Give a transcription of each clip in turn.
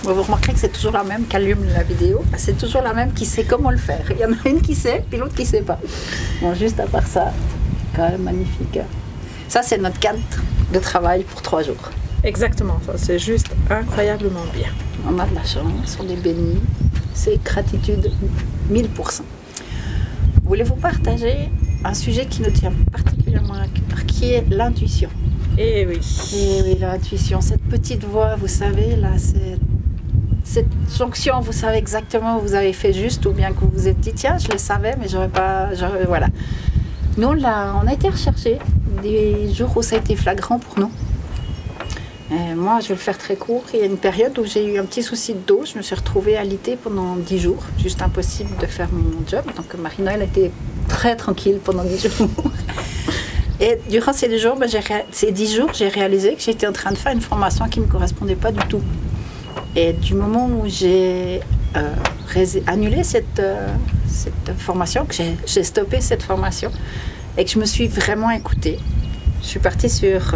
Vous remarquerez que c'est toujours la même qui allume la vidéo. C'est toujours la même qui sait comment le faire. Il y en a une qui sait, puis l'autre qui ne sait pas. Bon, juste à part ça, quand même magnifique. Ça, c'est notre cadre de travail pour 3 jours. Exactement, ça, c'est juste incroyablement bien. On a de la chance, on est bénis. C'est gratitude 1000%. Voulez-vous partager un sujet qui nous tient particulièrement à cœur, qui est l'intuition? Eh oui. Et oui, l'intuition, cette petite voix, vous savez, là, cette jonction, vous savez exactement où vous avez fait juste, ou bien que vous vous êtes dit, tiens, je le savais, mais j'aurais pas... voilà. Nous, on a été rechercher des jours où ça a été flagrant pour nous. Et moi, je vais le faire très court. Il y a une période où j'ai eu un petit souci de dos. Je me suis retrouvée alitée pendant 10 jours. Juste impossible de faire mon job. Donc Marie-Noël était très tranquille pendant 10 jours. Et durant ces 10 jours, j'ai réalisé que j'étais en train de faire une formation qui ne me correspondait pas du tout. Et du moment où j'ai annulé cette formation, que j'ai stoppé cette formation, et que je me suis vraiment écoutée, je suis partie sur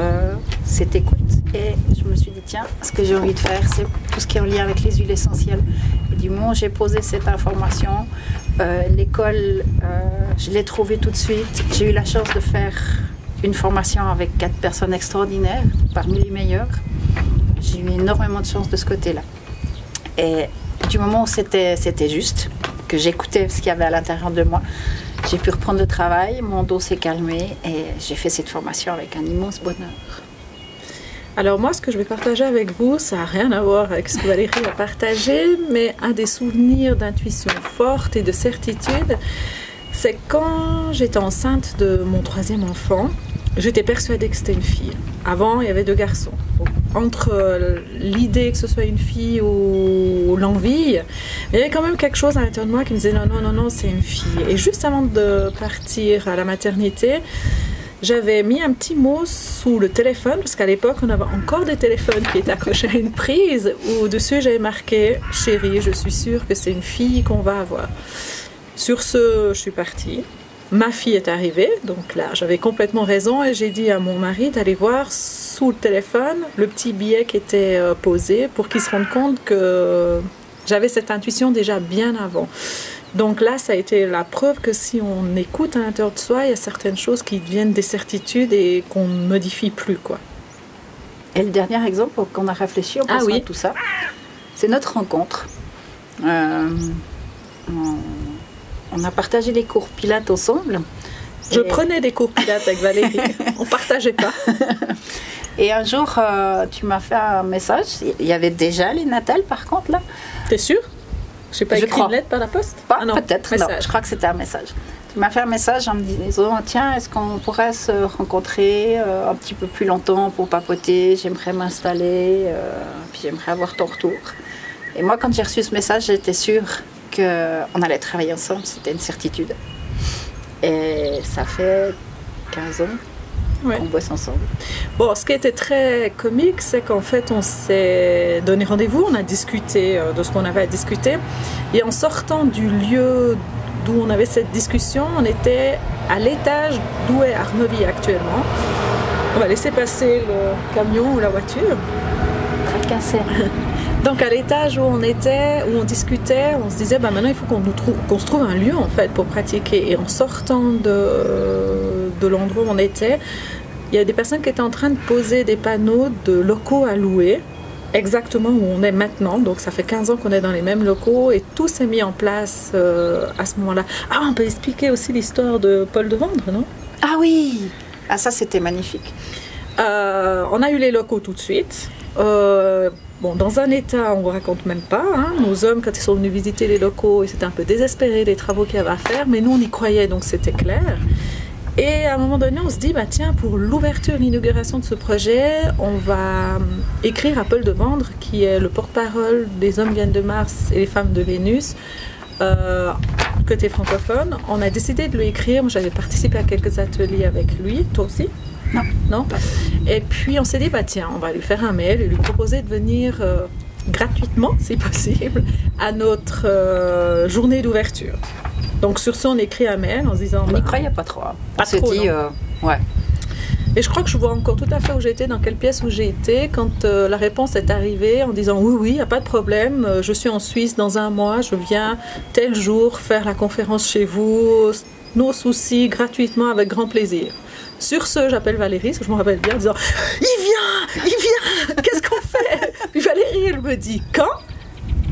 cette écoute et je me suis dit, tiens, ce que j'ai envie de faire, c'est tout ce qui est en lien avec les huiles essentielles. Et du moment où j'ai posé cette information, l'école, je l'ai trouvée tout de suite. J'ai eu la chance de faire une formation avec 4 personnes extraordinaires, parmi les meilleures. J'ai eu énormément de chance de ce côté-là. Et du moment où c'était juste, que j'écoutais ce qu'il y avait à l'intérieur de moi, j'ai pu reprendre le travail, mon dos s'est calmé et j'ai fait cette formation avec un immense bonheur. Alors moi, ce que je vais partager avec vous, ça n'a rien à voir avec ce que Valérie a partagé, mais un des souvenirs d'intuition forte et de certitude, c'est quand j'étais enceinte de mon 3e enfant, j'étais persuadée que c'était une fille. Avant, il y avait 2 garçons. Donc, entre l'idée que ce soit une fille ou l'envie, il y avait quand même quelque chose à l'intérieur de moi qui me disait non, c'est une fille. Et juste avant de partir à la maternité, j'avais mis un petit mot sous le téléphone, parce qu'à l'époque, on avait encore des téléphones qui étaient accrochés à une prise, où dessus j'avais marqué « Chérie, je suis sûre que c'est une fille qu'on va avoir ». Sur ce, je suis partie. Ma fille est arrivée, donc là j'avais complètement raison et j'ai dit à mon mari d'aller voir sous le téléphone le petit billet qui était posé pour qu'il se rende compte que j'avais cette intuition déjà bien avant. Donc là ça a été la preuve que si on écoute à l'intérieur de soi, il y a certaines choses qui deviennent des certitudes et qu'on ne modifie plus, quoi. Et le dernier exemple qu'on a réfléchi en pensant à tout ça, c'est notre rencontre. On a partagé des cours pilates ensemble. Je prenais des cours pilates avec Valérie. On ne partageait pas. Et un jour, tu m'as fait un message. Il y avait déjà les natales, par contre, là. T'es sûre? Je n'ai pas écrit une lettre par la poste? Pas, peut-être. Non, je crois que c'était un message. Tu m'as fait un message en me disant, tiens, est-ce qu'on pourrait se rencontrer un petit peu plus longtemps pour papoter? J'aimerais m'installer, puis j'aimerais avoir ton retour. Et moi, quand j'ai reçu ce message, j'étais sûre qu'on allait travailler ensemble, c'était une certitude. Et ça fait 15 ans qu'on bosse ensemble. Bon, ce qui était très comique, c'est qu'en fait, on s'est donné rendez-vous, on a discuté de ce qu'on avait à discuter. Et en sortant du lieu d'où on avait cette discussion, on était à l'étage d'où est Arnovie actuellement. On va laisser passer le camion ou la voiture. Tracassé. Donc à l'étage où on était, où on discutait, on se disait maintenant il faut qu'on se trouve un lieu en fait pour pratiquer. Et en sortant de l'endroit où on était, il y a des personnes qui étaient en train de poser des panneaux de locaux à louer, exactement où on est maintenant. Donc ça fait 15 ans qu'on est dans les mêmes locaux et tout s'est mis en place à ce moment-là. Ah, on peut expliquer aussi l'histoire de Paul de Vendre, non? Ah oui! Ah ça c'était magnifique. On a eu les locaux tout de suite. Bon, dans un état, on ne vous raconte même pas. Hein. Nos hommes, quand ils sont venus visiter les locaux, ils étaient un peu désespérés des travaux qu'il y avait à faire, mais nous, on y croyait, donc c'était clair. Et à un moment donné, on se dit, bah, tiens, pour l'ouverture, l'inauguration de ce projet, on va écrire à Paul de Vendre, qui est le porte-parole des hommes viennent de Mars et les femmes de Vénus, côté francophone. On a décidé de lui écrire. Moi, j'avais participé à quelques ateliers avec lui. Toi aussi? Non. Non. Et puis on s'est dit, bah tiens, on va lui faire un mail et lui proposer de venir gratuitement, si possible, à notre journée d'ouverture. Donc sur ce, on écrit un mail en se disant... On n'y croyait pas trop. Pas trop, dit, ouais. Et je crois que je vois encore tout à fait où j'étais, dans quelle pièce où j'ai été, quand la réponse est arrivée en disant oui, il n'y a pas de problème, je suis en Suisse dans un mois, je viens tel jour faire la conférence chez vous, nos soucis, gratuitement, avec grand plaisir. Sur ce, j'appelle Valérie, parce que je me rappelle bien, en disant il vient, qu'est-ce qu'on fait? Puis Valérie, elle me dit quand?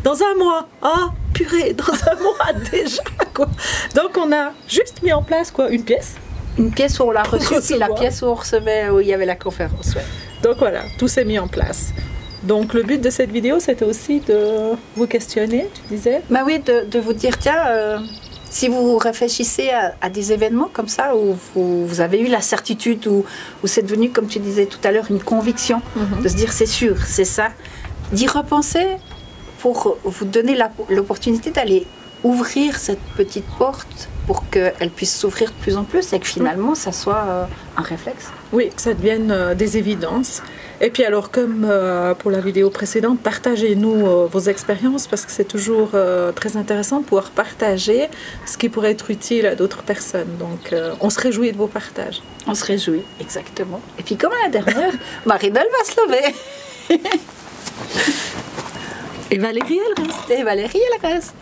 Dans un mois. Ah, purée, dans un mois déjà, quoi. Donc on a juste mis en place quoi, une pièce. Une pièce où on l'a reçue, puis la pièce où on recevait, où il y avait la conférence. Ouais. Donc voilà, tout s'est mis en place. Donc le but de cette vidéo, c'était aussi de vous questionner, tu disais? Bah oui, de vous dire, tiens, si vous réfléchissez à des événements comme ça, où vous avez eu la certitude, où c'est devenu, comme tu disais tout à l'heure, une conviction, de se dire c'est sûr, c'est ça, d'y repenser pour vous donner l'opportunité d'aller ouvrir cette petite porte pour qu'elle puisse s'ouvrir de plus en plus et que finalement ça soit un réflexe. Oui, que ça devienne des évidences. Et puis alors, comme pour la vidéo précédente, partagez-nous vos expériences parce que c'est toujours très intéressant de pouvoir partager ce qui pourrait être utile à d'autres personnes. Donc on se réjouit de vos partages. On se réjouit, exactement. Et puis comme à la dernière, Marie-Noël va se lever. Et Valérie, elle reste. Et Valérie, elle reste.